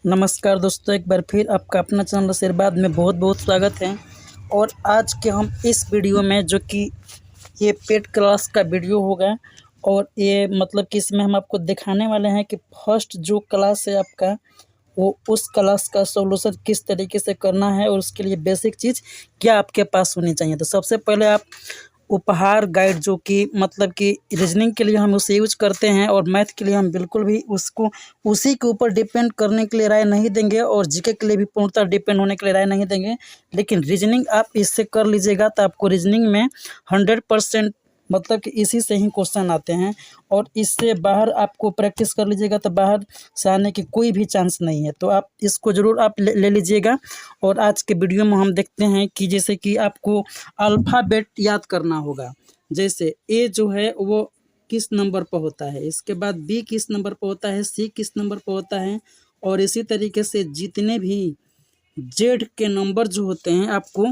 नमस्कार दोस्तों, एक बार फिर आपका अपना चैनल आशीर्वाद में बहुत बहुत स्वागत है। और आज के हम इस वीडियो में जो कि ये पेट क्लास का वीडियो होगा और ये मतलब कि इसमें हम आपको दिखाने वाले हैं कि फर्स्ट जो क्लास है आपका वो उस क्लास का सॉल्यूशन किस तरीके से करना है और उसके लिए बेसिक चीज़ क्या आपके पास होनी चाहिए। तो सबसे पहले आप उपहार गाइड जो कि मतलब कि रीजनिंग के लिए हम उसे यूज करते हैं और मैथ के लिए हम बिल्कुल भी उसको उसी के ऊपर डिपेंड करने के लिए राय नहीं देंगे और जीके के लिए भी पूर्णतः डिपेंड होने के लिए राय नहीं देंगे। लेकिन रीजनिंग आप इससे कर लीजिएगा तो आपको रीजनिंग में 100% मतलब कि इसी से ही क्वेश्चन आते हैं और इससे बाहर आपको प्रैक्टिस कर लीजिएगा तो बाहर से आने की कोई भी चांस नहीं है। तो आप इसको ज़रूर आप ले लीजिएगा। और आज के वीडियो में हम देखते हैं कि जैसे कि आपको अल्फ़ाबेट याद करना होगा। जैसे ए जो है वो किस नंबर पर होता है, इसके बाद बी किस नंबर पर होता है, सी किस नंबर पर होता है और इसी तरीके से जितने भी जेड के नंबर जो होते हैं आपको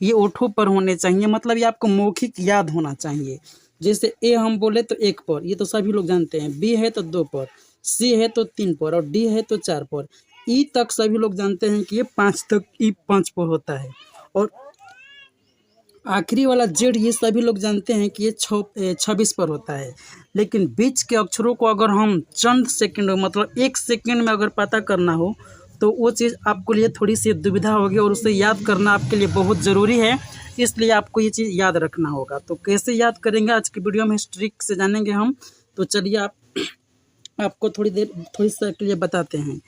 ये ओठों पर होने चाहिए। मतलब ये आपको मौखिक याद होना चाहिए। जैसे ए हम बोले तो 1 पर, ये तो सभी लोग जानते हैं। बी है तो 2 पर, सी है तो 3 पर और डी है तो 4 पर। ई तक सभी लोग जानते हैं कि ये 5 तक ई 5 पर होता है। और आखिरी वाला जेड ये सभी लोग जानते हैं कि ये 26 पर होता है। लेकिन बीच के अक्षरों को अगर हम चंद सेकंड मतलब 1 सेकंड में अगर पता करना हो तो वो चीज़ आपके लिए थोड़ी सी दुविधा होगी और उसे याद करना आपके लिए बहुत ज़रूरी है। इसलिए आपको ये चीज़ याद रखना होगा। तो कैसे याद करेंगे आज की वीडियो में इस ट्रिक से जानेंगे हम। तो चलिए आपको थोड़ी सा के लिए बताते हैं।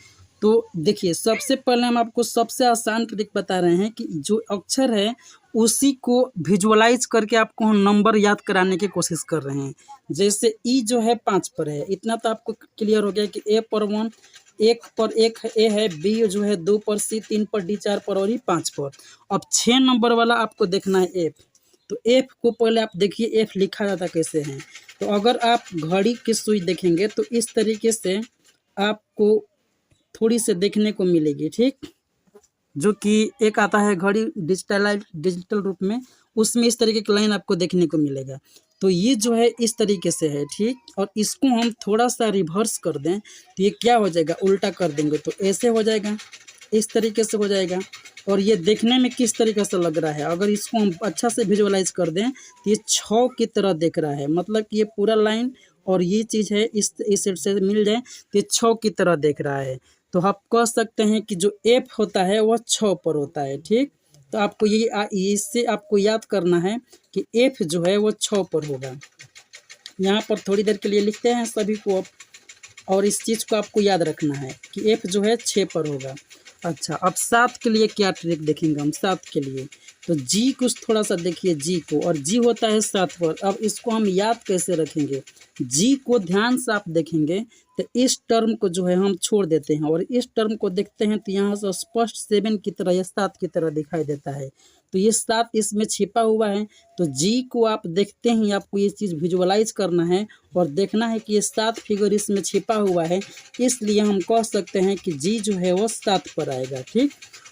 तो देखिए, सबसे पहले हम आपको सबसे आसान ट्रिक बता रहे हैं कि जो अक्षर है उसी को विजुअलाइज करके आपको हम नंबर याद कराने की कोशिश कर रहे हैं। जैसे ई जो है 5 पर है, इतना तो आपको क्लियर हो गया कि ए पर 1, 1 पर 1 ए है, बी जो है 2 पर, सी 3 पर, डी 4 पर और ई 5 पर। अब 6 नंबर वाला आपको देखना है एफ। तो एफ को पहले आप देखिए एफ लिखा जाता कैसे है। तो अगर आप घड़ी की सुई देखेंगे तो इस तरीके से आपको थोड़ी से देखने को मिलेगी, ठीक। जो कि एक आता है घड़ी डिजिटल रूप में, उसमें इस तरीके की लाइन आपको देखने को मिलेगा। तो ये जो है इस तरीके से है, ठीक। और इसको हम थोड़ा सा रिवर्स कर दें तो ये क्या हो जाएगा, उल्टा कर देंगे तो ऐसे हो जाएगा, इस तरीके से हो जाएगा। और ये देखने में किस तरीके से लग रहा है, अगर इसको हम अच्छा से विजुअलाइज कर दें तो ये 6 की तरह दिख रहा है। मतलब कि ये पूरा लाइन और ये चीज़ है इस साइड से मिल जाए तो ये 6 की तरह दिख रहा है। तो आप कह सकते हैं कि जो एफ होता है वह 6 पर होता है, ठीक। तो आपको इससे आपको याद करना है कि एफ जो है वो 6 पर होगा। यहाँ पर थोड़ी देर के लिए लिखते हैं सभी को अब। और इस चीज़ को आपको याद रखना है कि एफ जो है 6 पर होगा। अच्छा, अब 7 के लिए क्या ट्रिक देखेंगे हम 7 के लिए। तो जी को थोड़ा सा देखिए, जी को, और जी होता है 7 पर। अब इसको हम याद कैसे रखेंगे, जी को ध्यान से आप देखेंगे तो इस टर्म को जो है हम छोड़ देते हैं और इस टर्म को देखते हैं तो यहाँ से स्पष्ट 7 की तरह या 7 की तरह दिखाई देता है। तो ये 7 इसमें छिपा हुआ है। तो जी को आप देखते ही आपको ये चीज़ विजुअलाइज करना है और देखना है कि ये 7 फिगर इसमें छिपा हुआ है। इसलिए हम कह सकते हैं कि जी जो है वो 7 पर आएगा, ठीक।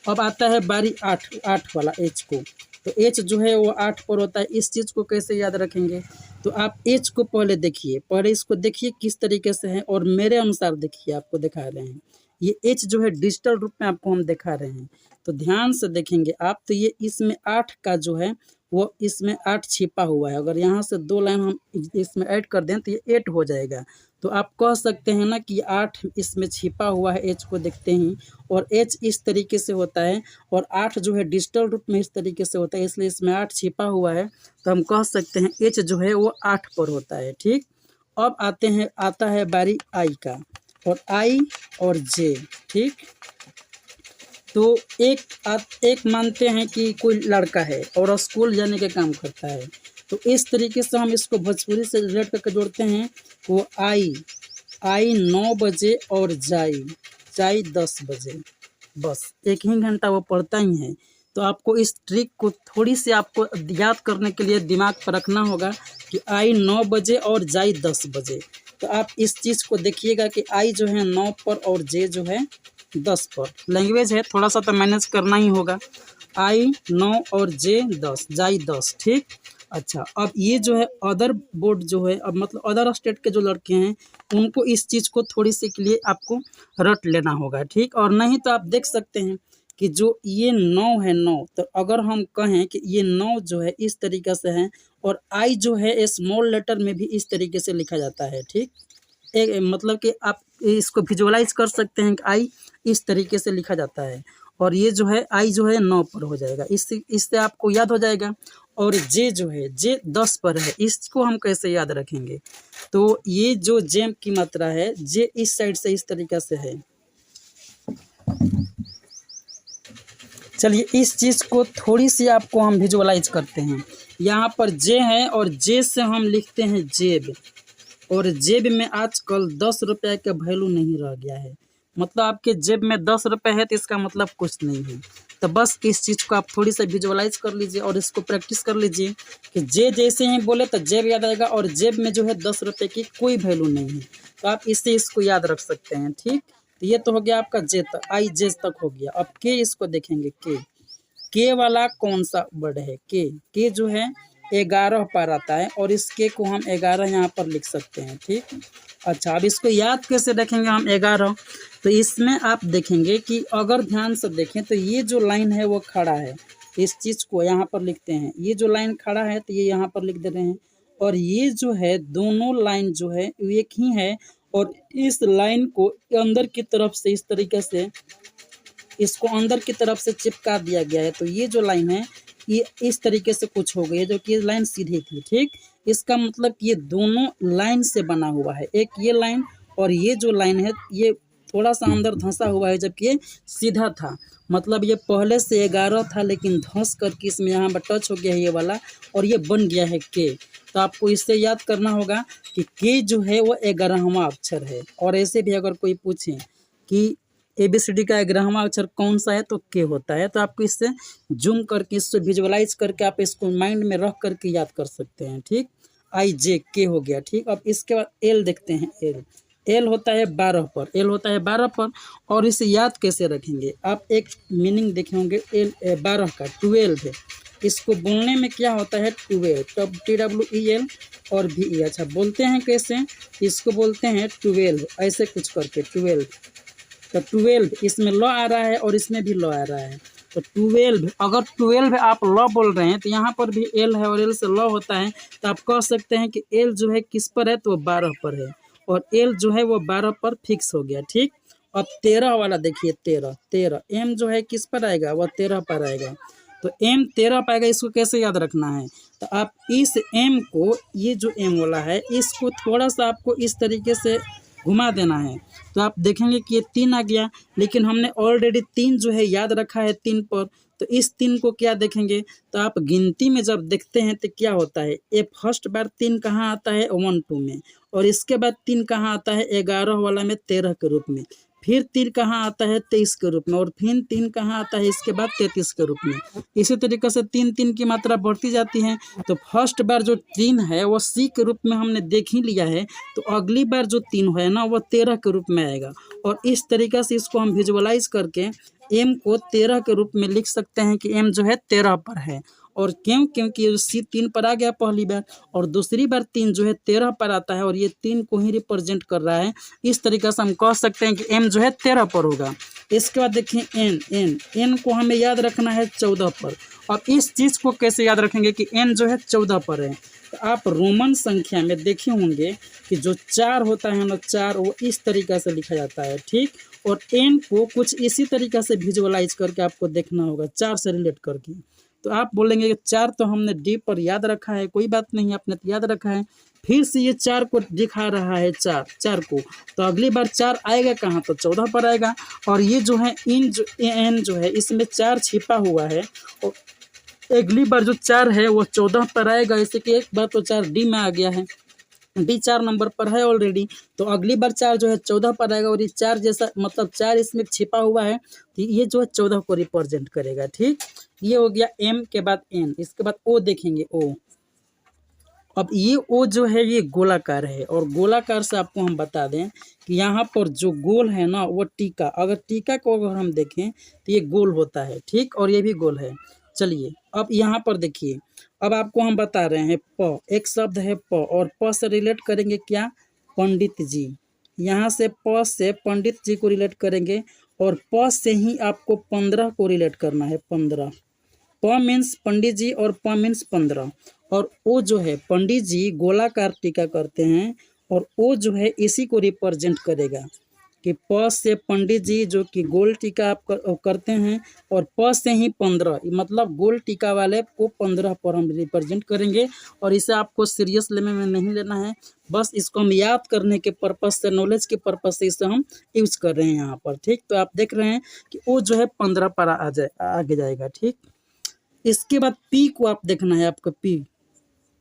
अब आता है बारी 8 वाला एच को। तो एच जो है वो 8 पर होता है। इस चीज़ को कैसे याद रखेंगे, तो आप एच को पहले देखिए, पहले इसको देखिए किस तरीके से है और मेरे अनुसार देखिए, आपको दिखा रहे हैं। ये एच जो है डिजिटल रूप में आपको हम दिखा रहे हैं, तो ध्यान से देखेंगे आप। तो ये इसमें 8 का जो है वो इसमें 8 छिपा हुआ है। अगर यहाँ से 2 लाइन हम इसमें ऐड कर दें तो ये 8 हो जाएगा। तो आप कह सकते हैं ना कि 8 इसमें छिपा हुआ है एच को देखते ही। और एच इस तरीके से होता है और 8 जो है डिजिटल रूप में इस तरीके से होता है, इसलिए इसमें 8 छिपा हुआ है। तो हम कह सकते हैं एच जो है वो 8 पर होता है, ठीक। अब आता है बारी आई का, और आई और जे, ठीक। तो एक मानते हैं कि कोई लड़का है और स्कूल जाने का काम करता है। तो इस तरीके से हम इसको भोजपुरी से रिलेट करके जोड़ते हैं। वो आई 9 बजे और जाई 10 बजे। बस 1 ही घंटा वो पढ़ता ही है। तो आपको इस ट्रिक को थोड़ी सी आपको याद करने के लिए दिमाग पर रखना होगा कि आई 9 बजे और जाई 10 बजे। तो आप इस चीज़ को देखिएगा कि आई जो है 9 पर और जे जो है 10 पर। लैंग्वेज है, थोड़ा सा तो मैनेज करना ही होगा। आई 9 और जे 10, जाई 10, ठीक। अच्छा, अब ये जो है अदर बोर्ड जो है, अब मतलब अदर स्टेट के जो लड़के हैं उनको इस चीज़ को थोड़ी सी के लिए आपको रट लेना होगा, ठीक। और नहीं तो आप देख सकते हैं कि जो ये 9 है 9, तो अगर हम कहें कि ये 9 जो है इस तरीके से है, और आई जो है स्मॉल लेटर में भी इस तरीके से लिखा जाता है, ठीक। एक मतलब कि आप इसको विजुअलाइज कर सकते हैं कि आई इस तरीके से लिखा जाता है, और ये जो है आई जो है 9 पर हो जाएगा, इससे आपको याद हो जाएगा। और जे जो है जे 10 पर है, इसको हम कैसे याद रखेंगे? तो ये जो जे की मात्रा है, जे इस साइड से इस तरीके से है। चलिए इस चीज़ को थोड़ी सी आपको हम विजुअलाइज करते हैं। यहाँ पर जे है और जे से हम लिखते हैं जेब, और जेब में आजकल 10 रुपये का वैल्यू नहीं रह गया है। मतलब आपके जेब में 10 रुपये है तो इसका मतलब कुछ नहीं है। तो बस इस चीज़ को आप थोड़ी सा विजुअलाइज कर लीजिए और इसको प्रैक्टिस कर लीजिए कि जे जैसे ही बोले तो जेब याद आएगा, और जेब में जो है 10 रुपये की कोई वैल्यू नहीं है, तो आप इससे इसको याद रख सकते हैं, ठीक। तो ये तो हो गया आपका जे तक, आई जे तक हो गया। अब के इसको देखेंगे, के वाला कौन सा वर्ड है? के जो है 11 पर आता है, और इस के को हम 11 यहाँ पर लिख सकते हैं, ठीक। अच्छा, अब इसको याद कैसे रखेंगे हम 11? तो इसमें आप देखेंगे कि अगर ध्यान से देखें तो ये जो लाइन है वो खड़ा है, इस चीज़ को यहाँ पर लिखते हैं। ये जो लाइन खड़ा है तो ये यहाँ पर लिख दे रहे हैं, और ये जो है दोनों लाइन जो है एक ही है, और इस लाइन को अंदर की तरफ से इस तरीके से इसको अंदर की तरफ से चिपका दिया गया है। तो ये जो लाइन है ये इस तरीके से कुछ हो गई है, जो कि ये लाइन सीधी थी, ठीक। इसका मतलब ये दोनों लाइन से बना हुआ है, एक ये लाइन और ये जो लाइन है ये थोड़ा सा अंदर धंसा हुआ है, जबकि ये सीधा था। मतलब ये पहले से 11 था, लेकिन धंस करके इसमें यहाँ पर टच हो गया है ये वाला, और ये बन गया है के। तो आपको इससे याद करना होगा कि के जो है वो 11वां अक्षर है। और ऐसे भी अगर कोई पूछे कि ABCD का 11वां अक्षर कौन सा है, तो के होता है। तो आपको इससे जूम करके, इससे विजुअलाइज करके आप इसको माइंड में रख करके याद कर सकते हैं, ठीक। आई जे के हो गया, ठीक। अब इसके बाद एल देखते हैं। एल होता है 12 पर, एल होता है 12 पर। और इसे याद कैसे रखेंगे? आप एक मीनिंग देखे होंगे एल 12 का, 12 है। इसको बोलने में क्या होता है? 12, तब TWEL और VE। अच्छा, बोलते हैं कैसे? इसको बोलते हैं 12, ऐसे कुछ करके 12। तो 12 इसमें ल आ रहा है और इसमें भी ल आ रहा है, तो 12। अगर 12 आप ल बोल रहे हैं तो यहाँ पर भी एल है और एल से ल होता है, तो आप कह सकते हैं कि एल जो है किस पर है? तो वो 12 पर है, और एल जो है वो 12 पर फिक्स हो गया, ठीक। अब 13 वाला देखिए, 13 एम जो है किस पर आएगा? वह 13 पर आएगा। तो एम 13 पाएगा, इसको कैसे याद रखना है? तो आप इस एम को, ये जो एम वाला है इसको थोड़ा सा आपको इस तरीके से घुमा देना है, तो आप देखेंगे कि ये 3 आ गया। लेकिन हमने ऑलरेडी 3 जो है याद रखा है 3 पर, तो इस 3 को क्या देखेंगे? तो आप गिनती में जब देखते हैं तो क्या होता है? ये फर्स्ट बार 3 कहाँ आता है? 1 2 में, और इसके बाद 3 कहाँ आता है? 11 वाला में 13 के रूप में। फिर 3 कहाँ आता है? 23 के रूप में, और फिर 3 कहाँ आता है? इसके बाद 33 के रूप में। इसी तरीके से 3 की मात्रा बढ़ती जाती है। तो फर्स्ट बार जो 3 है वो सी के रूप में हमने देख ही लिया है, तो अगली बार जो 3 है ना वो 13 के रूप में आएगा। और इस तरीके से इसको हम विजुअलाइज करके एम को 13 के रूप में लिख सकते हैं कि एम जो है 13 पर है। और क्यों? क्योंकि सी 3 पर आ गया पहली बार, और दूसरी बार 3 जो है 13 पर आता है, और ये 3 को ही रिप्रेजेंट कर रहा है। इस तरीके से हम कह सकते हैं कि एम जो है 13 पर होगा। इसके बाद देखिए एन को हमें याद रखना है 14 पर। अब इस चीज़ को कैसे याद रखेंगे कि एन जो है 14 पर है? तो आप रोमन संख्या में देखे होंगे कि जो 4 होता है ना, 4 वो इस तरीक़े से लिखा जाता है, ठीक। और एन को कुछ इसी तरीक़े से विजुअलाइज करके आपको देखना होगा, 4 से रिलेट करके। तो आप बोलेंगे कि 4 तो हमने डी पर याद रखा है, कोई बात नहीं, आपने तो याद रखा है। फिर से ये 4 को दिखा रहा है, 4 को, तो अगली बार 4 आएगा कहाँ? तो 14 पर आएगा। और ये जो है एन जो है इसमें 4 छिपा हुआ है, और अगली बार जो 4 है वो 14 पर आएगा। जैसे कि एक बार तो 4 डी में आ गया है, डी 4 नंबर पर है ऑलरेडी, तो अगली बार 4 जो है 14 पर आएगा। और ये 4 जैसा, मतलब 4 इसमें छिपा हुआ है, तो ये जो है 14 को रिप्रेजेंट करेगा, ठीक। ये हो गया एम के बाद एन। इसके बाद ओ देखेंगे, ओ। अब ये ओ जो है ये गोलाकार है, और गोलाकार से आपको हम बता दें कि यहाँ पर जो गोल है ना वो टीका, अगर टीका को अगर हम देखें तो ये गोल होता है, ठीक, और ये भी गोल है। चलिए अब यहाँ पर देखिए, अब आपको हम बता रहे हैं प, एक शब्द है प, और प से रिलेट करेंगे क्या, पंडित जी। यहाँ से प से पंडित जी को रिलेट करेंगे, और प से ही आपको 15 को रिलेट करना है। 15, प मीन्स पंडित जी और प मीन्स 15। और ओ जो है, पंडित जी गोलाकार टीका करते हैं, और ओ जो है इसी को रिप्रेजेंट करेगा कि प से पंडित जी जो कि गोल टीका आप करते हैं, और प से ही 15, मतलब गोल टीका वाले को 15 पर हम रिप्रेजेंट करेंगे। और इसे आपको सीरियस लेने में नहीं लेना है, बस इसको हम याद करने के पर्पज से, नॉलेज के पर्पज से इसे हम यूज कर रहे हैं यहाँ पर। ठीक, तो आप देख रहे हैं कि वो जो है 15 पर आगे जाएगा। ठीक, इसके बाद पी को आप देखना है आपको। पी,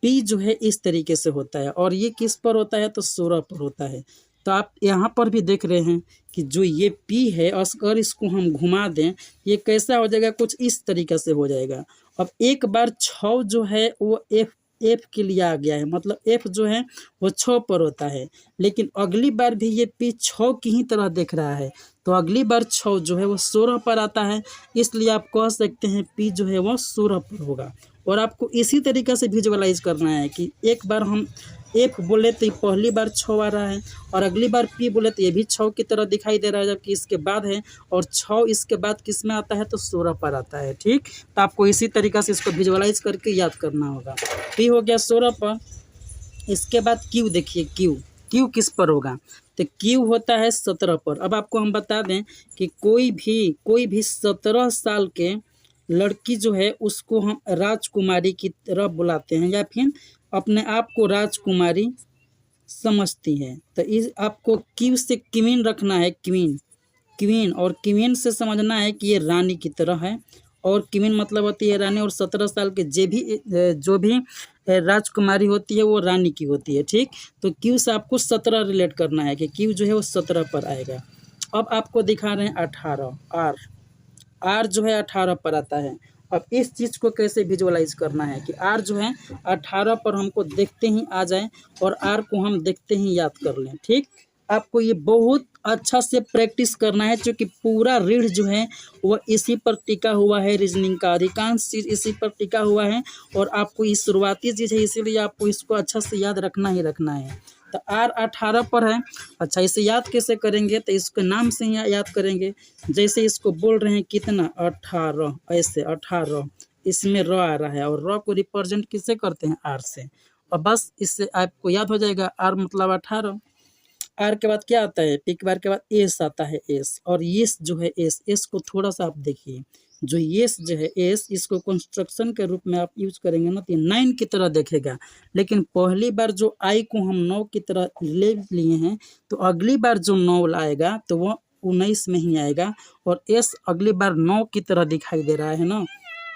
पी जो है इस तरीके से होता है, और ये किस पर होता है, तो 16 पर होता है। तो आप यहाँ पर भी देख रहे हैं कि जो ये पी है, अगर इसको हम घुमा दें, ये कैसा हो जाएगा, कुछ इस तरीके से हो जाएगा। अब एक बार 6 जो है वो एफ, एफ के लिए आ गया है, मतलब एफ जो है वो 6 पर होता है, लेकिन अगली बार भी ये पी 6 की ही तरह देख रहा है, तो अगली बार 6 जो है वो 16 पर आता है, इसलिए आप कह सकते हैं पी जो है वो 16 पर होगा। और आपको इसी तरीके से विजुअलाइज करना है कि एक बार हम एफ बोले तो पहली बार 6 आ रहा है, और अगली बार पी बोले तो ये भी 6 की तरह दिखाई दे रहा है, जबकि इसके बाद है, और 6 इसके बाद किस में आता है, तो 16 पर आता है। ठीक, तो आपको इसी तरीके से इसको विजुअलाइज करके याद करना होगा। पी हो गया 16 पर। इसके बाद क्यू देखिए, क्यू, क्यू किस पर होगा, तो क्यू होता है 17 पर। अब आपको हम बता दें कि कोई भी 17 साल के लड़की जो है उसको हम राजकुमारी की तरह बुलाते हैं, या फिर अपने आप को राजकुमारी समझती है। तो इस आपको क्यू से क्वीन रखना है, क्वीन, क्वीन, और क्वीन से समझना है कि ये रानी की तरह है, और क्वीन मतलब होती है रानी, और 17 साल के जो भी राजकुमारी होती है वो रानी की होती है। ठीक, तो क्यू से आपको 17 रिलेट करना है कि क्यू जो है वो 17 पर आएगा। अब आपको दिखा रहे हैं 18, आर, आर जो है 18 पर आता है। अब इस चीज़ को कैसे विजुअलाइज करना है कि आर जो है 18 पर हमको देखते ही आ जाए, और आर को हम देखते ही याद कर लें। ठीक, आपको ये बहुत अच्छा से प्रैक्टिस करना है, क्योंकि पूरा रीढ़ जो है वह इसी पर टिका हुआ है, रीजनिंग का अधिकांश चीज़ इसी पर टिका हुआ है, और आपको ये शुरुआती चीज़ है, इसीलिए आपको इसको अच्छा से याद रखना ही रखना है। तो आर 18 पर है। अच्छा, इसे याद कैसे करेंगे, तो इसके नाम से ही याद करेंगे। जैसे इसको बोल रहे हैं कितना, 18, ऐसे 18, इसमें र आ रहा है, और र को रिप्रेजेंट किससे करते हैं, आर से, और बस इससे आपको याद हो जाएगा आर मतलब 18। आर के बाद क्या आता है, पी के बार के बाद एस आता है, एस, और येस जो है एस, एस को थोड़ा सा आप देखिए, जो येस जो है एस, इसको कंस्ट्रक्शन के रूप में आप यूज करेंगे ना, तो 9 की तरह देखेगा, लेकिन पहली बार जो आई को हम 9 की तरह ले लिए हैं, तो अगली बार जो 9 आएगा तो वह 19 में ही आएगा, और एस अगली बार 9 की तरह दिखाई दे रहा है ना,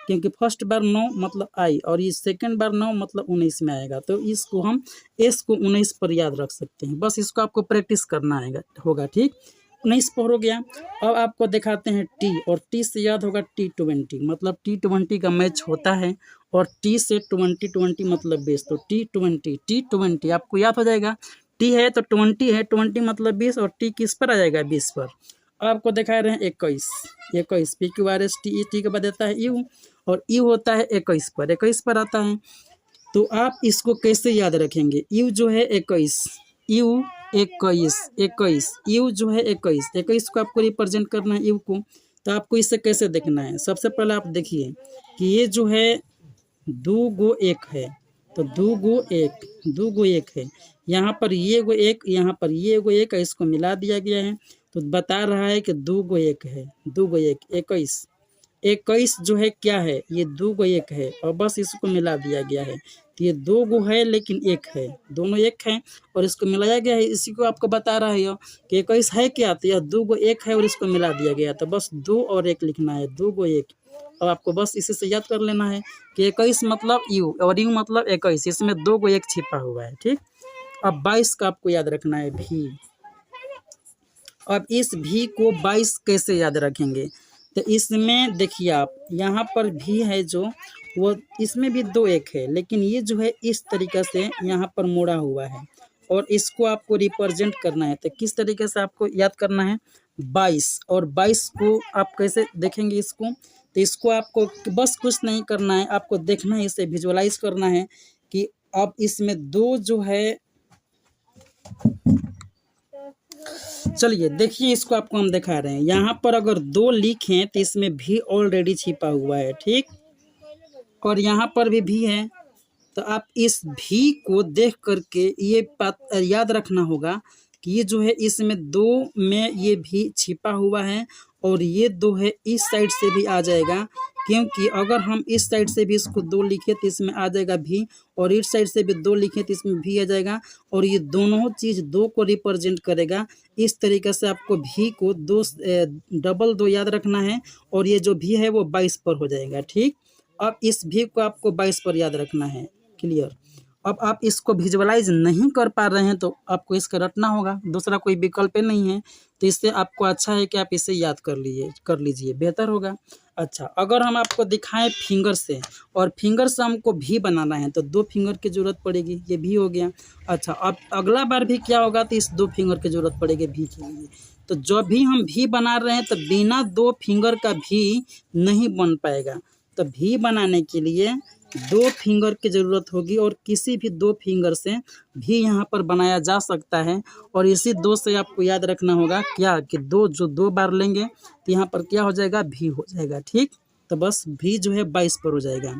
क्योंकि फर्स्ट बार 9 मतलब आई, और ये सेकंड बार 9 मतलब 19 में आएगा, तो इसको हम एस को 19 पर याद रख सकते हैं। बस इसको आपको प्रैक्टिस करना होगा। ठीक, 19 पर हो गया। अब आपको दिखाते हैं टी, और टी से याद होगा T20, मतलब T20 का मैच होता है, और टी से 20 मतलब 20, तो T20 आपको याद हो जाएगा। टी है तो 20 है, 20 मतलब 20, और टी किस पर आ जाएगा, 20 पर। आपको दिखा रहे हैं 21, 21 P Q R S T, T के बाद देता है यू, और यू होता है 21 पर, 21 पर आता है। तो आप इसको कैसे याद रखेंगे, यू जो है 21, यू 21, 21, यू जो है 21, 21 को आपको रिप्रेजेंट करना है यू को। तो आपको इसे कैसे देखना है, सबसे पहले आप देखिए कि ये जो है 2 गो 1 है, तो 2 गो 1, 2 गो 1 है, यहाँ पर ये गो 1, यहाँ पर ये गो 1 है, इसको मिला दिया गया है, तो बता रहा है कि 2 गो 1 है, 2 गो 1, 21, 21 जो है क्या है, ये 2 गो 1 है, और बस इसको मिला दिया गया है, तो ये 2 गो है लेकिन 1 है, दोनों 1 है, और इसको मिलाया गया है, इसी को आपको बता रहा है कि 21 है क्या, तो यह 2 गो 1 है, और इसको मिला दिया गया, तो बस 2 और 1 लिखना है, 2 गो 1। और आपको बस इसी से याद कर लेना है कि 21 मतलब यू, और यू मतलब 21, इसमें 2 गो 1 छिपा हुआ है। ठीक, अब 22 का आपको याद रखना है, भी। अब इस भी को 22 कैसे याद रखेंगे, तो इसमें देखिए आप, यहाँ पर भी है जो वो, इसमें भी 2 1 है, लेकिन ये जो है इस तरीके से यहाँ पर मुड़ा हुआ है, और इसको आपको रिप्रेजेंट करना है। तो किस तरीके से आपको याद करना है, 22, और 22 को आप कैसे देखेंगे इसको, तो इसको आपको बस कुछ नहीं करना है, आपको देखना है, इसे विजुअलाइज करना है कि अब इसमें दो जो है, चलिए देखिए इसको आपको हम दिखा रहे हैं। यहाँ पर अगर दो लिखें तो इसमें भी ऑलरेडी छिपा हुआ है, ठीक, और यहाँ पर भी है। तो आप इस भी को देख करके ये बात याद रखना होगा कि ये जो है इसमें दो में ये भी छिपा हुआ है और ये दो है इस साइड से भी आ जाएगा, क्योंकि अगर हम इस साइड से भी इसको दो लिखे तो इसमें आ जाएगा भी, और इस साइड से भी दो लिखे तो इसमें भी आ जाएगा, और ये दोनों चीज़ दो को रिप्रेजेंट करेगा। इस तरीके से आपको भी को दो डबल दो याद रखना है, और ये जो भी है वो 22 पर हो जाएगा, ठीक। अब इस भी को आपको 22 पर याद रखना है, क्लियर। अब आप इसको विजुअलाइज नहीं कर पा रहे हैं तो आपको इसका रटना होगा, दूसरा कोई विकल्प नहीं है। तो इससे आपको अच्छा है कि आप इसे याद कर लीजिए, बेहतर होगा। अच्छा, अगर हम आपको दिखाएं फिंगर से, और फिंगर से हमको भी बनाना है तो दो फिंगर की ज़रूरत पड़ेगी, ये भी हो गया। अच्छा, अब अगला बार भी क्या होगा तो इस दो फिंगर की ज़रूरत पड़ेगी भी के लिए। तो जब भी हम भी बना रहे हैं तो बिना दो फिंगर का भी नहीं बन पाएगा। तो भी बनाने के लिए दो फिंगर की ज़रूरत होगी, और किसी भी दो फिंगर से भी यहाँ पर बनाया जा सकता है। और इसी दो से आपको याद रखना होगा क्या कि दो बार लेंगे तो यहाँ पर क्या हो जाएगा, भी हो जाएगा, ठीक। तो बस भी जो है 22 पर हो जाएगा,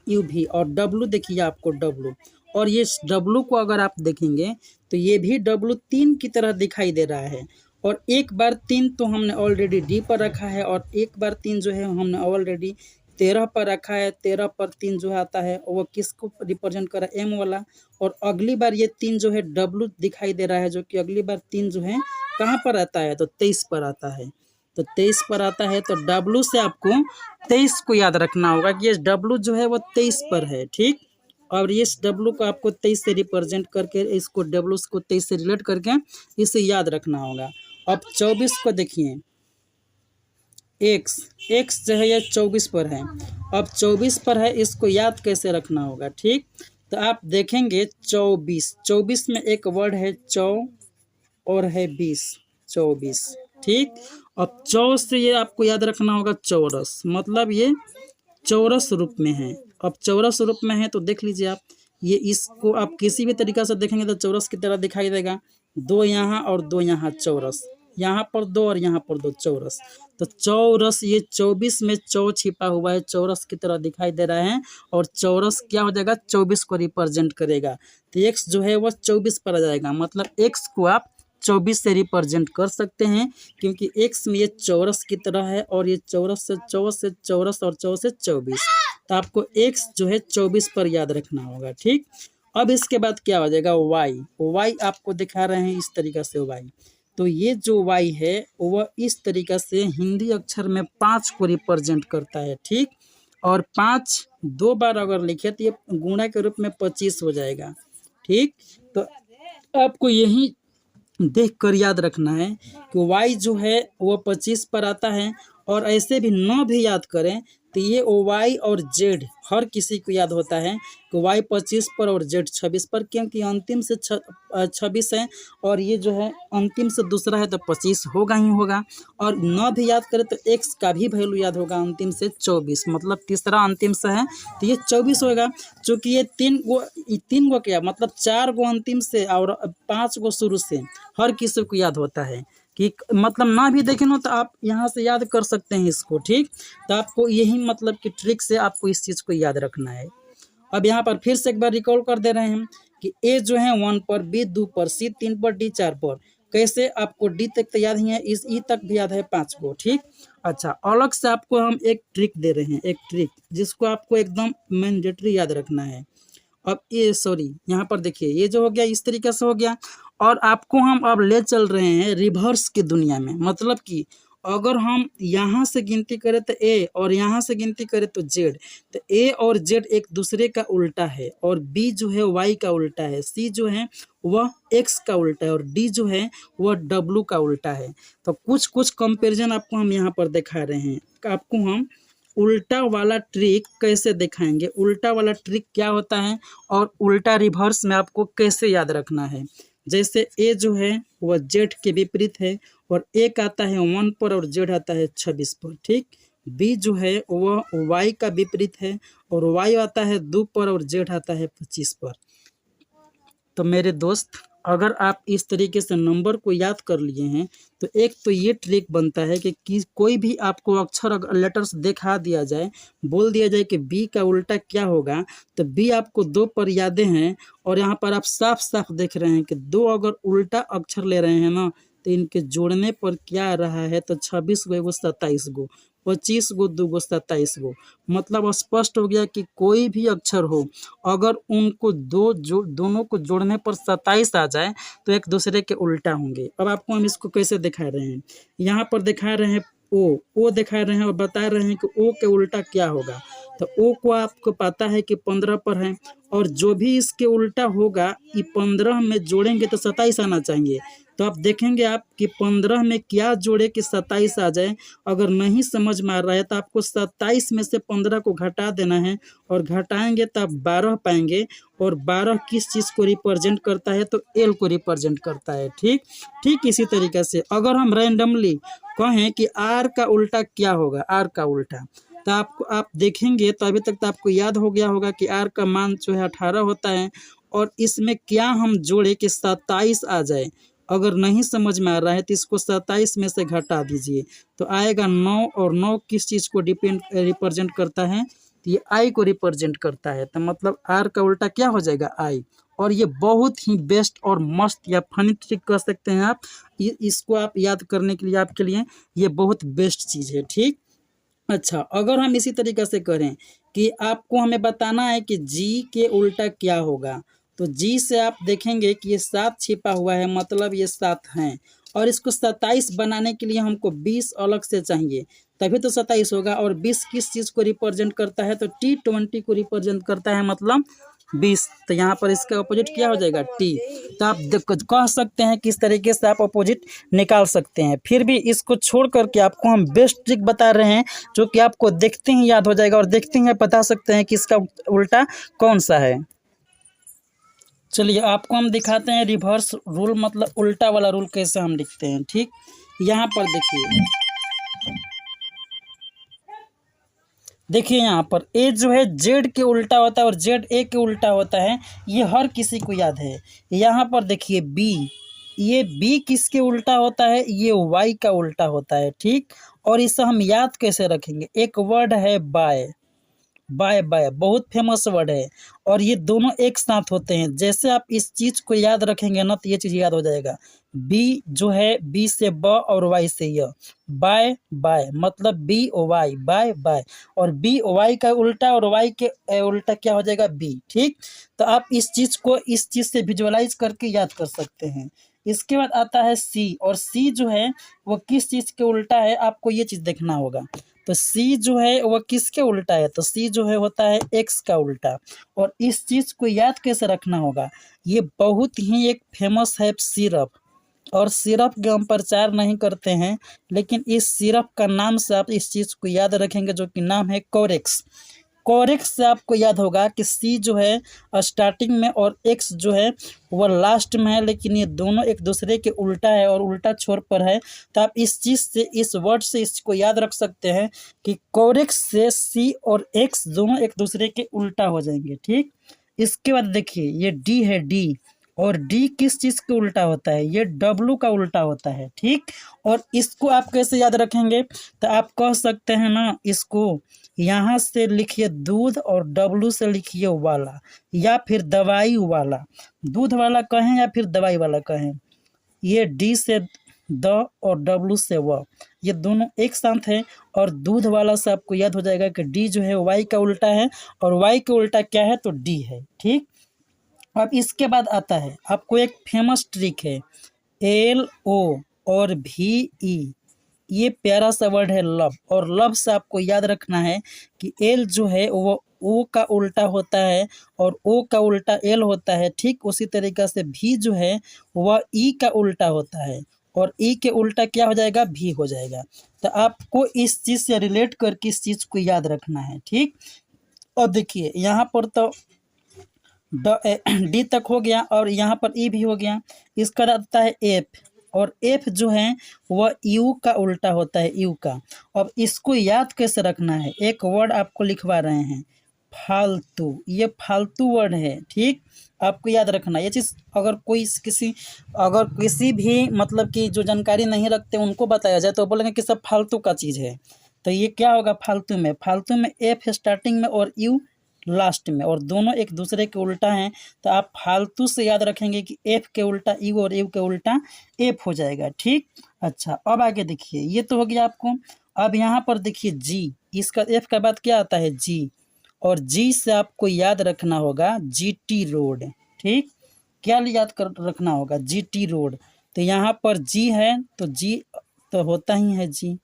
यू भी। और डब्लू देखिए आपको डब्लू, और ये डब्लू को अगर आप देखेंगे तो ये भी डब्लू 3 की तरह दिखाई दे रहा है। और एक बार 3 तो हमने ऑलरेडी डी पर रखा है, और एक बार 3 जो है हमने ऑलरेडी 13 पर रखा है। 13 पर 3 जो आता है वो किसको रिप्रेजेंट कर रहा है, एम वाला। और अगली बार ये 3 जो है डब्लू दिखाई दे रहा है, जो कि अगली बार 3 जो है कहाँ पर आता है, तो 23 पर आता है। तो 23 पर आता है, तो डब्लू से आपको 23 को याद रखना होगा कि ये डब्लू जो है वो 23 पर है, ठीक। और इस डब्लू को आपको 23 से रिप्रेजेंट करके, इसको डब्लू को 23 से रिलेट करके इसे याद रखना होगा। अब 24 को देखिए, एक्स जो है ये 24 पर है। अब 24 पर है, इसको याद कैसे रखना होगा, ठीक। तो आप देखेंगे 24 में एक वर्ड है चौ और है 20, 24, ठीक। अब चौ से ये आपको याद रखना होगा चौरस, मतलब ये चौरस रूप में है। अब चौरस रूप में है तो देख लीजिए आप, ये इसको आप किसी भी तरीका से देखेंगे तो चौरस की तरह दिखाई देगा। दो यहाँ और दो यहाँ, चौरस, यहाँ पर दो और यहाँ पर दो, चौरस। तो चौरस, ये 24 में चौ छिपा हुआ है, चौरस की तरह दिखाई दे रहा है। और चौरस क्या हो जाएगा, 24 को रिप्रेजेंट करेगा। तो एक्स जो है वो 24 पर आ जाएगा, मतलब एक्स को आप 24 से रिप्रेजेंट कर सकते हैं, क्योंकि एक्स में ये चौरस की तरह है, और ये चौरस से चौरस और चौ से 24। तो आपको एक्स जो है 24 पर याद रखना होगा, ठीक। अब इसके बाद क्या हो जाएगा, वाई आपको दिखा रहे हैं इस तरीक़ा से वाई। तो ये जो वाई है वह इस तरीक़ा से हिंदी अक्षर में 5 को रिप्रेजेंट करता है, ठीक। और 5 दो बार अगर लिखे तो ये गुणा के रूप में 25 हो जाएगा, ठीक। तो आपको यही देख कर याद रखना है कि वाई जो है वो 25 पर आता है। और ऐसे भी न भी याद करें तो ये वाई और जेड हर किसी को याद होता है कि वाई 25 पर और जेड 26 पर, क्योंकि अंतिम से 26 है, और ये जो है अंतिम से दूसरा है तो 25 होगा ही होगा। और न भी याद करें तो एक्स का भी वैल्यू याद होगा, अंतिम से 24, मतलब तीसरा अंतिम से है तो ये 24 होगा। चूँकि ये तीन गो क्या मतलब 4 गो अंतिम से और 5 गो शुरू से हर किसी को याद होता है, कि मतलब ना भी देखें ना तो आप यहाँ से याद कर सकते हैं इसको, ठीक। तो आपको यही मतलब कि ट्रिक से आपको इस चीज़ को याद रखना है। अब यहाँ पर फिर से एक बार रिकॉल कर दे रहे हैं कि ए जो है 1 पर, बी 2 पर, सी 3 पर, डी 4 पर। कैसे, आपको डी तक तो याद ही है, इस ई तक भी याद है 5 को, ठीक। अच्छा, अलग से आपको हम एक ट्रिक दे रहे हैं, एक ट्रिक जिसको आपको एकदम मैंडेटरी याद रखना है। अब ये यहाँ पर देखिए, ये जो हो गया इस तरीके से हो गया, और आपको हम अब ले चल रहे हैं रिवर्स की दुनिया में। मतलब कि अगर हम यहाँ से गिनती करें तो ए, और यहाँ से गिनती करें तो जेड, तो ए और जेड एक दूसरे का उल्टा है, और बी जो है वाई का उल्टा है, सी जो है वह एक्स का उल्टा है, और डी जो है वह डब्लू का उल्टा है। तो कुछ कंपेरिजन आपको हम यहाँ पर दिखा रहे हैं। आपको हम उल्टा वाला ट्रिक कैसे दिखाएंगे, उल्टा वाला ट्रिक क्या होता है, और उल्टा रिवर्स में आपको कैसे याद रखना है। जैसे ए जो है वह जेड के विपरीत है, और एक आता है 1 पर और जेड आता है 26 पर, ठीक। बी जो है वह वाई का विपरीत है, और वाई आता है 2 पर और जेड आता है 25 पर। तो मेरे दोस्त, अगर आप इस तरीके से नंबर को याद कर लिए हैं तो एक तो ये ट्रिक बनता है कि कोई भी आपको अक्षर अगर लेटर्स दिखा दिया जाए, बोल दिया जाए कि बी का उल्टा क्या होगा, तो बी आपको 2 पर यादें हैं और यहाँ पर आप साफ साफ देख रहे हैं कि 2 अगर उल्टा अक्षर ले रहे हैं ना, तो इनके जोड़ने पर क्या आ रहा है, तो 26 गो 27 गो, 25 गो 2 गो 27 गो। मतलब स्पष्ट हो गया कि कोई भी अक्षर हो, अगर उनको दोनों को जोड़ने पर 27 आ जाए तो एक दूसरे के उल्टा होंगे। अब आपको हम इसको कैसे दिखा रहे हैं, यहाँ पर दिखा रहे हैं ओ दिखा रहे हैं और बता रहे हैं कि ओ के उल्टा क्या होगा। तो ओ को आपको पता है कि 15 पर है, और जो भी इसके उल्टा होगा ये 15 में जोड़ेंगे तो 27 आना चाहिए। तो आप देखेंगे आप कि 15 में क्या जोड़े कि 27 आ जाए। अगर नहीं समझ में आ रहा है तो आपको 27 में से 15 को घटा देना है, और घटाएंगे तो आप 12 पाएंगे, और 12 किस चीज़ को रिप्रेजेंट करता है, तो एल को रिप्रेजेंट करता है। ठीक इसी तरीके से अगर हम रैंडमली कहें कि आर का उल्टा क्या होगा, आर का उल्टा, तो आप देखेंगे तो अभी तक तो आपको याद हो गया होगा कि आर का मान जो है 18 होता है, और इसमें क्या हम जोड़े कि 27 आ जाए। अगर नहीं समझ में आ रहा है तो इसको 27 में से घटा दीजिए, तो आएगा 9, और 9 किस चीज़ को रिप्रेजेंट करता है, तो ये आई को रिप्रेजेंट करता है। तो मतलब आर का उल्टा क्या हो जाएगा, आई। और ये बहुत ही बेस्ट और मस्त या फनी ट्रिक कर सकते हैं आप, इसको आप याद करने के लिए आपके लिए ये बहुत बेस्ट चीज़ है। ठीक, अच्छा, अगर हम इसी तरीके से करें कि आपको हमें बताना है कि जी के उल्टा क्या होगा, तो जी से आप देखेंगे कि ये 7 छिपा हुआ है, मतलब ये 7 हैं, और इसको 27 बनाने के लिए हमको 20 अलग से चाहिए, तभी तो 27 होगा। और 20 किस चीज़ को रिप्रेजेंट करता है, तो T20 को रिप्रेजेंट करता है, मतलब 20। तो यहाँ पर इसका अपोजिट क्या हो जाएगा, टी। तो आप कह सकते हैं किस तरीके से आप अपोजिट निकाल सकते हैं। फिर भी इसको छोड़ करके आपको हम बेस्ट ट्रिक बता रहे हैं, जो कि आपको देखते ही याद हो जाएगा, और देखते ही बता सकते हैं कि इसका उल्टा कौन सा है। चलिए आपको हम दिखाते हैं रिवर्स रूल, मतलब उल्टा वाला रूल कैसे हम लिखते हैं। ठीक, यहाँ पर देखिए यहाँ पर ए जो है जेड के उल्टा होता है और जेड ए के उल्टा होता है, ये हर किसी को याद है। यहाँ पर देखिए बी, ये बी किसके उल्टा होता है, ये वाई का उल्टा होता है। ठीक, और इसे हम याद कैसे रखेंगे, एक वर्ड है बाय, बाय बाय बहुत फेमस वर्ड है, और ये दोनों एक साथ होते हैं। जैसे आप इस चीज को याद रखेंगे ना, तो ये चीज याद हो जाएगा। बी जो है बी से ब और वाई से य, बाय बाय मतलब B O Y, bye bye. और बी ओ वाई का उल्टा और वाई के उल्टा क्या हो जाएगा, बी। ठीक, तो आप इस चीज को इस चीज से विजुअलाइज करके याद कर सकते हैं। इसके बाद आता है सी, और सी जो है वो किस चीज के उल्टा है, आपको ये चीज देखना होगा। तो सी जो है वह किसके उल्टा है, तो सी जो है होता है एक्स का उल्टा। और इस चीज को याद कैसे रखना होगा, ये बहुत ही एक फेमस है सिरप, और सिरप का हम प्रचार नहीं करते हैं, लेकिन इस सिरप का नाम से आप इस चीज को याद रखेंगे, जो कि नाम है कोरेक्स। कोरेक्स से आपको याद होगा कि सी जो है स्टार्टिंग में और एक्स जो है वह लास्ट में है, लेकिन ये दोनों एक दूसरे के उल्टा है और उल्टा छोर पर है। तो आप इस चीज़ से, इस वर्ड से इसको याद रख सकते हैं कि कोरेक्स से सी और एक्स दोनों एक दूसरे के उल्टा हो जाएंगे। ठीक, इसके बाद देखिए ये डी है, डी, और डी किस चीज़ के उल्टा होता है, ये डब्लू का उल्टा होता है। ठीक, और इसको आप कैसे याद रखेंगे, तो आप कह सकते हैं ना, इसको यहाँ से लिखिए दूध और डब्लू से लिखिए वाला, या फिर दवाई वाला। दूध वाला कहें या फिर दवाई वाला कहें, ये डी से द और डब्लू से व, ये दोनों एक साथ है। और दूध वाला से आपको याद हो जाएगा कि डी जो है वाई का उल्टा है, और वाई का उल्टा क्या है, तो डी है। ठीक, अब इसके बाद आता है आपको एक फेमस ट्रिक है, एल ओ और भी ई, ये प्यारा सा वर्ड है लव, और लव से आपको याद रखना है कि एल जो है वो ओ का उल्टा होता है, और ओ का उल्टा एल होता है। ठीक उसी तरीक़े से भी जो है वह ई का उल्टा होता है, और ई के उल्टा क्या हो जाएगा, भी हो जाएगा। तो आपको इस चीज़ से रिलेट करके इस चीज़ को याद रखना है। ठीक, और देखिए यहाँ पर तो डी तक हो गया, और यहाँ पर ई भी हो गया। इसका आता है एफ, और एफ जो है वह यू का उल्टा होता है, यू का। अब इसको याद कैसे रखना है, एक वर्ड आपको लिखवा रहे हैं, फालतू। ये फालतू वर्ड है, ठीक। आपको याद रखना ये चीज़। अगर किसी भी मतलब कि जो जानकारी नहीं रखते उनको बताया जाए तो बोलेंगे कि सब फालतू का चीज़ है। तो ये क्या होगा, फालतू में एफ स्टार्टिंग में और यू लास्ट में, और दोनों एक दूसरे के उल्टा हैं। तो आप फालतू से याद रखेंगे कि एफ के उल्टा यू और यू के उल्टा एफ हो जाएगा, ठीक। अच्छा, अब आगे देखिए, ये तो हो गया आपको। अब यहाँ पर देखिए जी, इसका एफ का बाद क्या आता है, जी। और जी से आपको याद रखना होगा जीटी रोड, ठीक। क्या याद कर रखना होगा, जीटी रोड। तो यहाँ पर जी है तो जी तो होता ही है जी,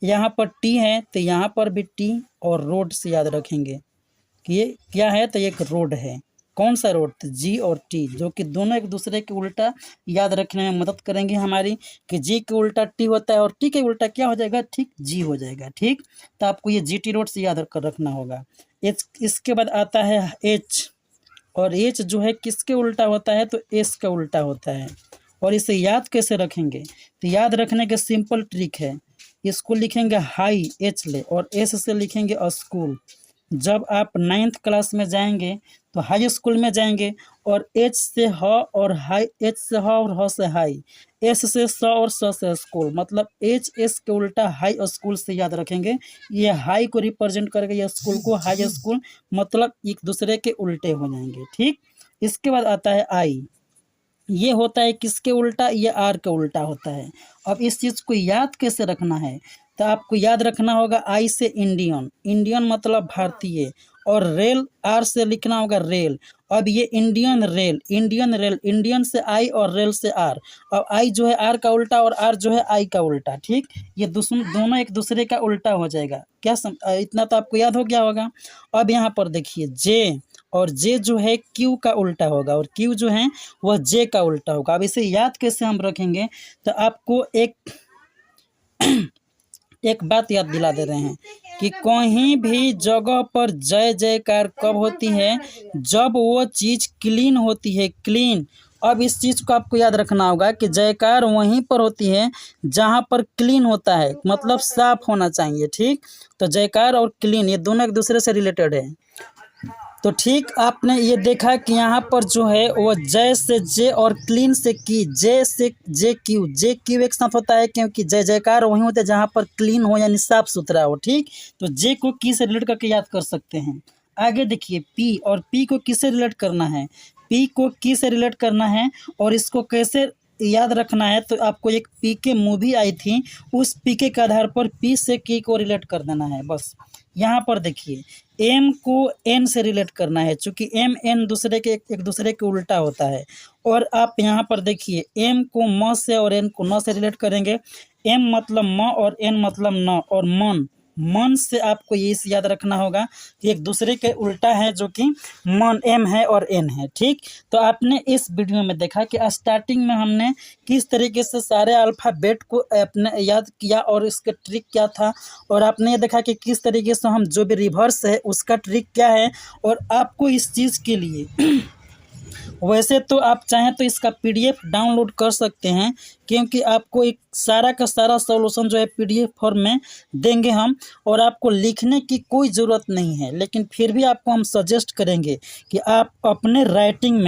यहाँ पर टी है तो यहाँ पर भी टी, और रोड से याद रखेंगे कि ये क्या है, तो ये एक रोड है। कौन सा रोड, तो जी और टी, जो कि दोनों एक दूसरे के उल्टा याद रखने में मदद करेंगे हमारी, कि जी के उल्टा टी होता है और टी के उल्टा क्या हो जाएगा, ठीक, जी हो जाएगा, ठीक। तो आपको ये जी टी रोड से याद कर रखना होगा। एच, इसके बाद आता है एच, और एच जो है किसके उल्टा होता है, तो एस का उल्टा होता है। और इसे याद कैसे रखेंगे, तो याद रखने का सिंपल ट्रिक है, इसको लिखेंगे हाई एच ले, और एस से लिखेंगे स्कूल। जब आप 9th क्लास में जाएंगे तो हाई स्कूल में जाएंगे, और एच से ह और हाई, एच से ह और ह से हाई, एस से स और स से स्कूल, मतलब एच एस के उल्टा हाई स्कूल से याद रखेंगे। ये हाई को रिप्रेजेंट करके ये स्कूल को हाई स्कूल, मतलब एक दूसरे के उल्टे हो जाएंगे, ठीक। इसके बाद आता है आई, ये होता है किसके उल्टा, ये आर के उल्टा होता है। अब इस चीज़ को याद कैसे रखना है, तो आपको याद रखना होगा आई से इंडियन, इंडियन मतलब भारतीय, और रेल आर से लिखना होगा रेल। अब ये इंडियन रेल, इंडियन से आई और रेल से आर। अब आई जो है आर का उल्टा और आर जो है आई का उल्टा, ठीक। ये दोनों एक दूसरे का उल्टा हो जाएगा। इतना तो आपको याद हो गया होगा। अब यहाँ पर देखिए जे, और जे जो है क्यू का उल्टा होगा, और क्यू जो है वह जे का उल्टा होगा। अब इसे याद कैसे हम रखेंगे, तो आपको एक बात याद दिला दे रहे हैं कि कहीं भी जगह पर जय जयकार कब होती है, जब वो चीज़ क्लीन होती है, क्लीन। अब इस चीज़ को आपको याद रखना होगा कि जयकार वहीं पर होती है जहाँ पर क्लीन होता है, मतलब साफ होना चाहिए, ठीक। तो जयकार और क्लीन ये दोनों एक दूसरे से रिलेटेड है। तो ठीक, आपने ये देखा कि यहाँ पर जो है वो जय से जे और क्लीन से की, जे से जे क्यू एक साथ होता है, क्योंकि जय जयकार वहीं होता है जहाँ पर क्लीन हो यानी साफ सुथरा हो, ठीक। तो जे को की से रिलेट करके याद कर सकते हैं। आगे देखिए पी, और पी को किससे रिलेट करना है, पी को की से रिलेट करना है। और इसको कैसे याद रखना है, तो आपको एक पी के मूवी आई थी, उस पी के आधार पर पी से की को रिलेट कर देना है बस। यहाँ पर देखिए एम को एन से रिलेट करना है, चूँकि एम एन दूसरे के एक दूसरे के उल्टा होता है। और आप यहाँ पर देखिए एम को म से और एन को न से रिलेट करेंगे। एम मतलब म और एन मतलब न, और मन से आपको ये याद रखना होगा कि एक दूसरे के उल्टा है, जो कि मन एम है और एन है, ठीक। तो आपने इस वीडियो में देखा कि स्टार्टिंग में हमने किस तरीके से सारे अल्फ़ाबेट को अपने याद किया और इसका ट्रिक क्या था, और आपने ये देखा कि किस तरीके से हम जो भी रिवर्स है उसका ट्रिक क्या है। और आपको इस चीज़ के लिए वैसे तो आप चाहें तो इसका पीडीएफ डाउनलोड कर सकते हैं, क्योंकि आपको एक सारा का सारा सॉल्यूशन जो है पीडीएफ फॉर्म में देंगे हम, और आपको लिखने की कोई ज़रूरत नहीं है। लेकिन फिर भी आपको हम सजेस्ट करेंगे कि आप अपने राइटिंग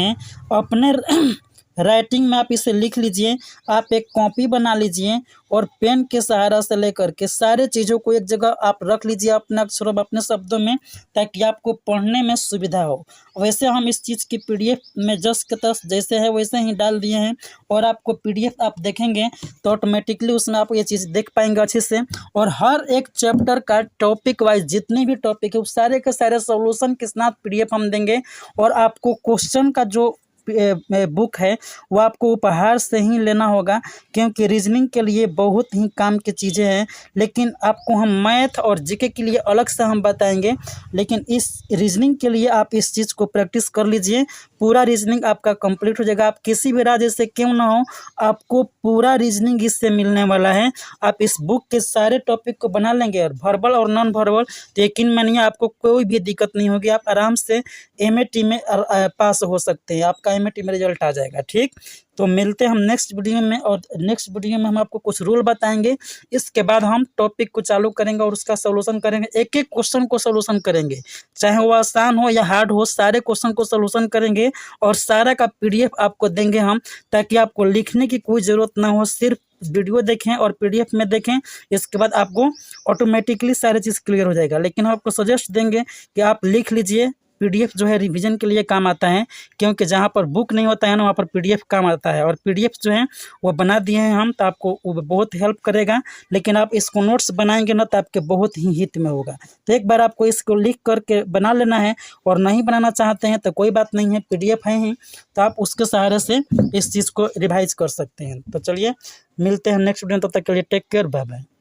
में आप इसे लिख लीजिए। आप एक कॉपी बना लीजिए और पेन के सहारा से लेकर के सारे चीज़ों को एक जगह आप रख लीजिए अपने अक्षरों में, अपने शब्दों में, ताकि आपको पढ़ने में सुविधा हो। वैसे हम इस चीज़ की पीडीएफ में जस्ट के तस जैसे है वैसे ही डाल दिए हैं, और आपको पीडीएफ आप देखेंगे तो ऑटोमेटिकली उसमें आप ये चीज़ देख पाएंगे अच्छे से। और हर एक चैप्टर का टॉपिक वाइज जितने भी टॉपिक है, वो सारे के सारे सॉल्यूशन के साथ पीडीएफ हम देंगे। और आपको क्वेश्चन का जो बुक है वो आपको उपहार से ही लेना होगा, क्योंकि रीजनिंग के लिए बहुत ही काम की चीज़ें हैं। लेकिन आपको हम मैथ और जीके के लिए अलग से हम बताएंगे, लेकिन इस रीजनिंग के लिए आप इस चीज़ को प्रैक्टिस कर लीजिए। पूरा रीजनिंग आपका कंप्लीट हो जाएगा। आप किसी भी राज्य से क्यों ना हो, आपको पूरा रीजनिंग इससे मिलने वाला है। आप इस बुक के सारे टॉपिक को बना लेंगे, और वर्बल और नॉन वर्बल, तो यकीन मानिए आपको कोई भी दिक्कत नहीं होगी। आप आराम से एमएटी में पास हो सकते हैं। आपका असाइनमेंट में रिजल्ट आ जाएगा। ठीक, तो मिलते हैं हम नेक्स्ट वीडियो में, और नेक्स्ट वीडियो में हम आपको कुछ रूल बताएंगे। इसके बाद हम टॉपिक को चालू करेंगे और उसका सोल्यूशन करेंगे, एक एक क्वेश्चन को सोल्यूशन करेंगे, चाहे वो आसान हो या हार्ड हो, सारे क्वेश्चन को सोल्यूशन करेंगे और सारा का PDF आपको देंगे हम, ताकि आपको लिखने की कोई ज़रूरत ना हो, सिर्फ वीडियो देखें और PDF में देखें। इसके बाद आपको ऑटोमेटिकली सारी चीज़ क्लियर हो जाएगा। लेकिन हम आपको सजेस्ट देंगे कि आप लिख लीजिए, PDF जो है रिवीजन के लिए काम आता है, क्योंकि जहाँ पर बुक नहीं होता है ना, वहाँ पर PDF काम आता है। और PDF जो है वो बना दिए हैं हम, तो आपको वो बहुत हेल्प करेगा। लेकिन आप इसको नोट्स बनाएंगे ना, तो आपके बहुत ही हित में होगा। तो एक बार आपको इसको लिख करके बना लेना है, और नहीं बनाना चाहते हैं तो कोई बात नहीं है, PDF है ही, तो आप उसके सहारे से इस चीज़ को रिवाइज कर सकते हैं। तो चलिए मिलते हैं नेक्स्ट वीडियो में, तब तक के लिए टेक केयर, बाय बाय।